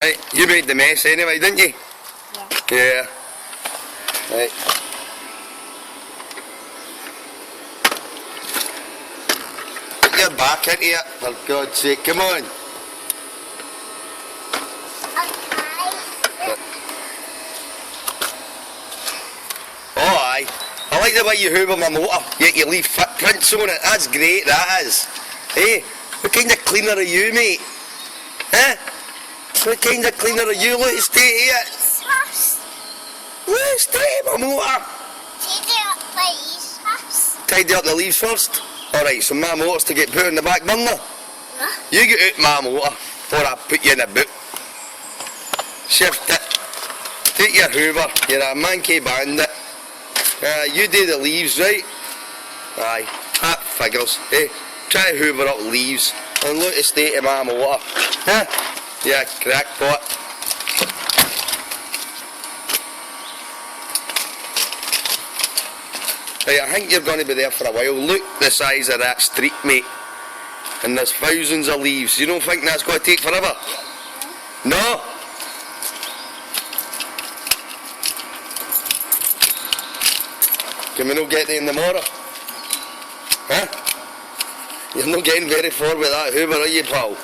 Right, you made the mess anyway, didn't you? Yeah. Yeah. Right. Put your back into it, for God's sake, come on. Oh aye. I like the way you hoover my motor, yet you leave footprints on it. That's great, that is. Hey, what kind of cleaner are you, mate? Huh? What kind of cleaner are you? Look, stay here. Look, stay my motor. Tidy up the leaves first. Tidy up the leaves first. Alright, so my motor's to get put in the back burner. No. You get out my motor, or I put you in the boot. Shift it. Take your hoover, you're a monkey bandit. You do the leaves, right? Aye, that figures. Hey, try to hoover up leaves and look at the state of my motor. Huh? Yeah, crackpot. Right, I think you're going to be there for a while. Look the size of that street, mate. And there's thousands of leaves. You don't think that's going to take forever? No? Can we not get there in the morning? Huh? You're not getting very far with that hoover, are you, pal?